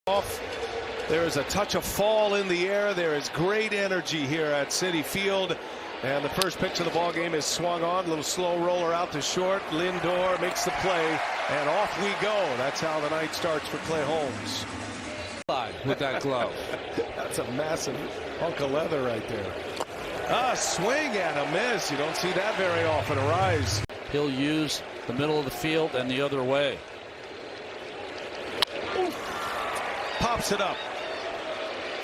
Off. There is a touch of fall in the air. There is great energy here at Citi Field. And the first pitch of the ball game is swung on. A little slow roller out to short. Lindor makes the play, and off we go. That's how the night starts for Clay Holmes. With that glove. That's a massive hunk of leather right there. A swing and a miss. You don't see that very often arise. He'll use the middle of the field and the other way. Pops it up.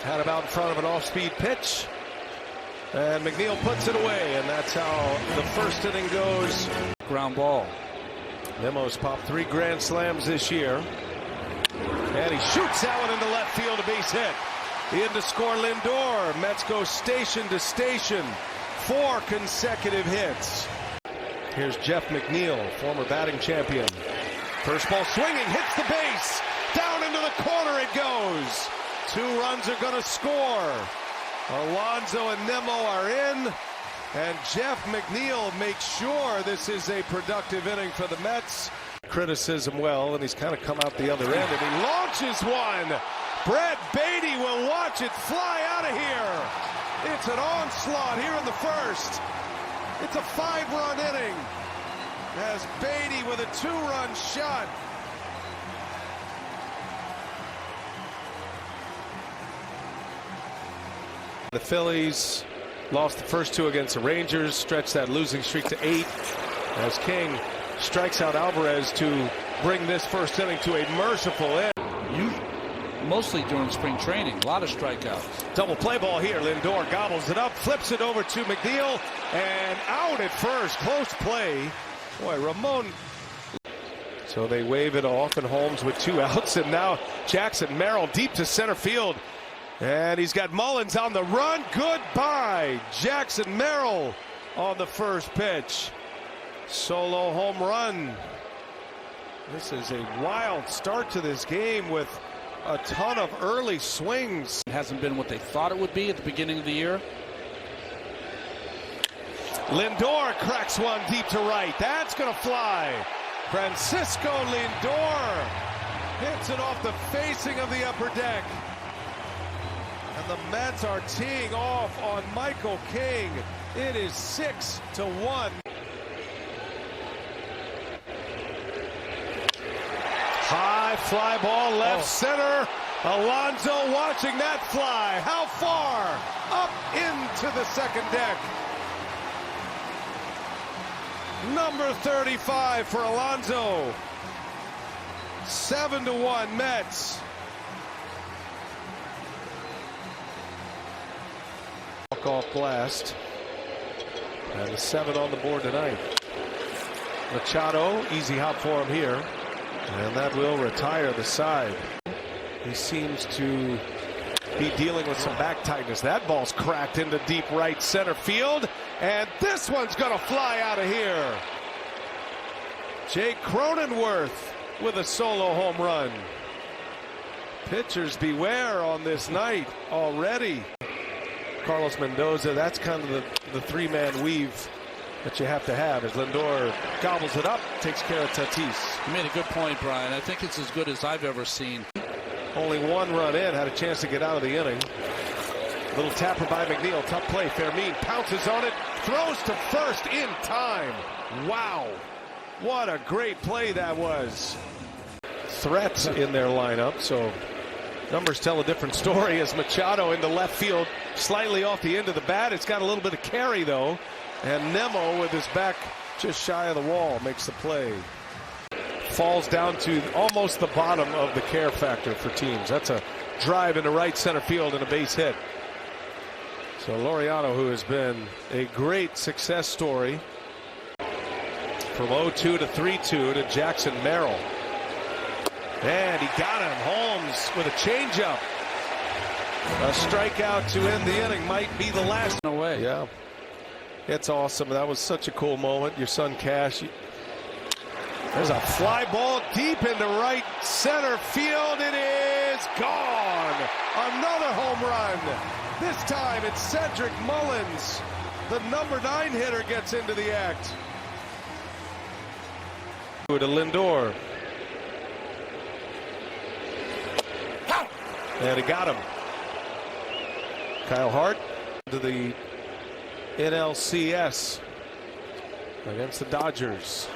Had him out in front of an off-speed pitch. And McNeil puts it away, and that's how the first inning goes. Ground ball. Nemo's popped 3 grand slams this year. And he shoots that one into left field, a base hit. In to score Lindor. Mets go station to station. 4 consecutive hits. Here's Jeff McNeil, former batting champion. First ball swinging, hits the base. Down into the corner it goes. 2 runs are going to score. Alonso and Nemo are in. And Jeff McNeil makes sure this is a productive inning for the Mets. Criticism well, and he's kind of come out the other end, and he launches one. Brett Beatty will watch it fly out of here. It's an onslaught here in the first. It's a 5-run inning as Beatty with a 2-run shot. The Phillies lost the first 2 against the Rangers, stretched that losing streak to 8 as King strikes out Alvarez to bring this first inning to a merciful end. Mostly during spring training, a lot of strikeouts. Double play ball here. Lindor gobbles it up, flips it over to McNeil, and out at first. Close play. Boy, Ramon. So they wave it off, and Holmes with 2 outs, and now Jackson Merrill deep to center field. And he's got Mullins on the run. Goodbye, Jackson Merrill on the first pitch. Solo home run. This is a wild start to this game with a ton of early swings. It hasn't been what they thought it would be at the beginning of the year. Lindor cracks one deep to right. That's going to fly. Francisco Lindor hits it off the facing of the upper deck. And the Mets are teeing off on Michael King. It is 6-1. High fly ball left center. Alonso watching that fly. How far? Up into the second deck. Number 35 for Alonso. 7-1 Mets. Walk-off blast. And the 7 on the board tonight. Machado, easy hop for him here. And that will retire the side. He seems to be dealing with some back tightness. That ball's cracked into deep right center field. And this one's going to fly out of here. Jake Cronenworth with a solo home run. Pitchers beware on this night already. Carlos Mendoza, that's kind of the 3-man weave that you have to have as Lindor gobbles it up, takes care of Tatis. You made a good point, Brian. I think it's as good as I've ever seen. Only 1 run in, had a chance to get out of the inning. Little tapper by McNeil, tough play. Fermin pounces on it, throws to first in time. Wow, what a great play that was. Threats in their lineup, so numbers tell a different story as Machado into left field, slightly off the end of the bat. It's got a little bit of carry though. And Nemo with his back just shy of the wall makes the play. Falls down to almost the bottom of the care factor for teams. That's a drive into right center field and a base hit. So Laureano, who has been a great success story from 0-2 to 3-2 to Jackson Merrill. And he got him. Holmes with a changeup. A strikeout to end the inning might be the last. No way. Yeah. It's awesome. That was such a cool moment. Your son Cash. There's a fly ball deep into right center field. It is gone. Another home run. This time it's Cedric Mullins. The number 9 hitter gets into the act. To Lindor. And he got him. Kyle Hart to the NLCS against the Dodgers.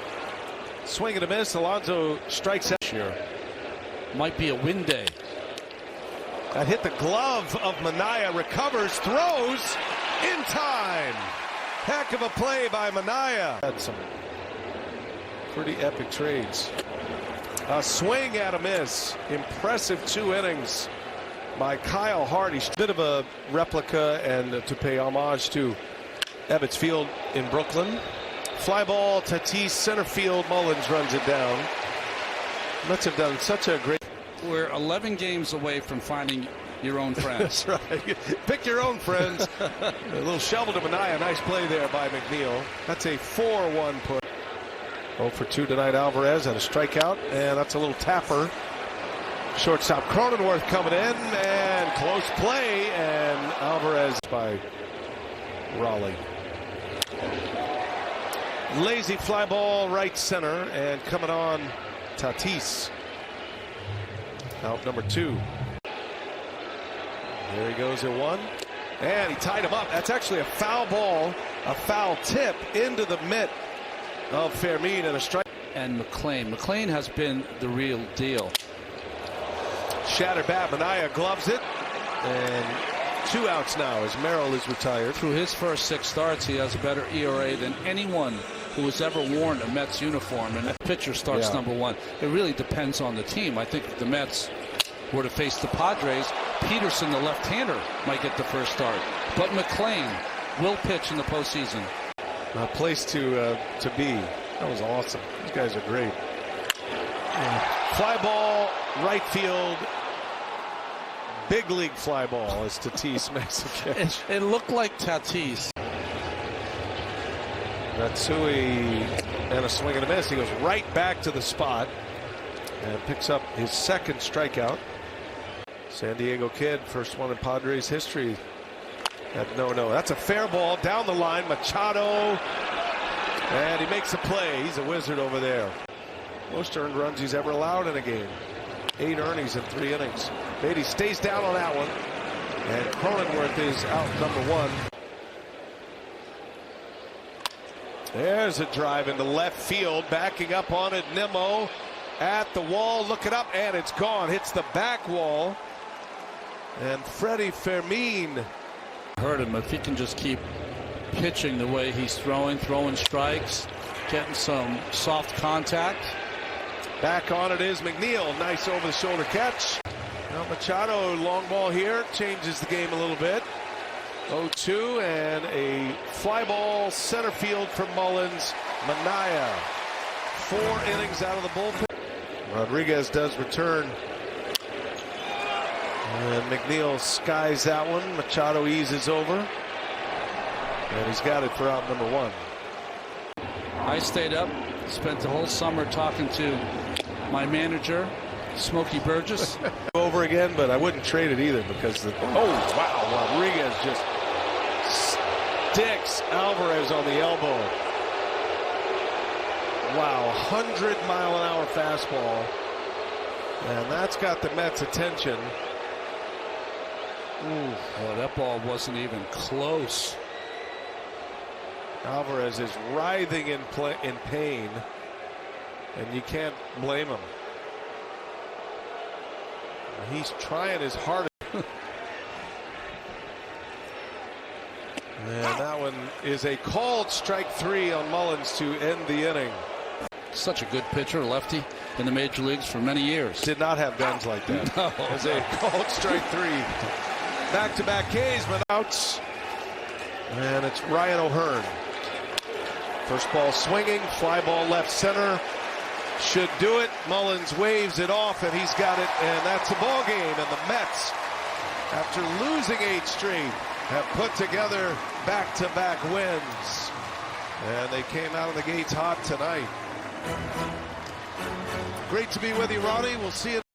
Swing and a miss. Alonso strikes out here. Might be a win day. That hit the glove of Manaea. Recovers, throws in time. Heck of a play by Manaea. Had some pretty epic trades. A swing and a miss. Impressive 2 innings by Kyle Hart. He's a bit of a replica and to pay homage to Ebbets Field in Brooklyn. Fly ball, Tatis, center field. Mullins runs it down. Mets have done such a great. We're 11 games away from finding your own friends. That's right. Pick your own friends. A little shovel to Manaea. Nice play there by McNeil. That's a 4-1 put. 0 for 2 tonight. Alvarez and a strikeout, and that's a little tapper. Shortstop Cronenworth coming in, and close play, and Alvarez by Raleigh. Lazy fly ball right center, and coming on Tatis. Out number 2. There he goes at 1, and he tied him up. That's actually a foul ball, a foul tip into the mitt of Fermin, and a strike. And McLean has been the real deal. Shattered bat. Manaea gloves it, and 2 outs now as Merrill is retired. Through his first 6 starts, he has a better ERA than anyone who has ever worn a Mets uniform, and that pitcher starts number 1. It really depends on the team. I think if the Mets were to face the Padres, Peterson, the left-hander, might get the first start. But McLean will pitch in the postseason. A place to be. That was awesome. These guys are great. Fly ball, right field. Big league fly ball as Tatis makes a catch. It looked like Tatis. Matsui and a swing and a miss. He goes right back to the spot and picks up his 2nd strikeout. San Diego kid, first one in Padres history. No. That's a fair ball down the line. Machado. And he makes a play. He's a wizard over there. Most earned runs he's ever allowed in a game. 8 earnings in 3 innings. Beatty stays down on that one. And Cronenworth is out number 1. There's a drive into left field. Backing up on it. Nimmo at the wall. Looking up, and it's gone. Hits the back wall. And Freddie Fermin. Hurt him. If he can just keep pitching the way he's throwing strikes, getting some soft contact. Back on it is McNeil. Nice over-the-shoulder catch. Now Machado, long ball here, changes the game a little bit. 0-2, and a fly ball center field from Mullins. Manaea, 4 innings out of the bullpen. Rodriguez does return. And McNeil skies that one. Machado eases over. And he's got it for out number 1. I stayed up, spent the whole summer talking to my manager, Smokey Burgess. Over again, but I wouldn't trade it either because oh wow, Rodriguez just sticks Alvarez on the elbow. Wow, 100-mile-an-hour fastball, and that's got the Mets' attention. Ooh, well, that ball wasn't even close. Alvarez is writhing in pain, and you can't blame him. He's trying his hardest. And that one is a called strike 3 on Mullins to end the inning. Such a good pitcher, lefty, in the major leagues for many years. Did not have guns like that. No. As a called strike 3. Back-to-back Ks, but outs. And it's Ryan O'Hearn. First ball swinging, fly ball left center. Should do it. Mullins waves it off, and he's got it, and that's a ball game. And the Mets, after losing 8 straight, have put together back-to-back wins. And they came out of the gates hot tonight. Great to be with you, Ronnie. We'll see you.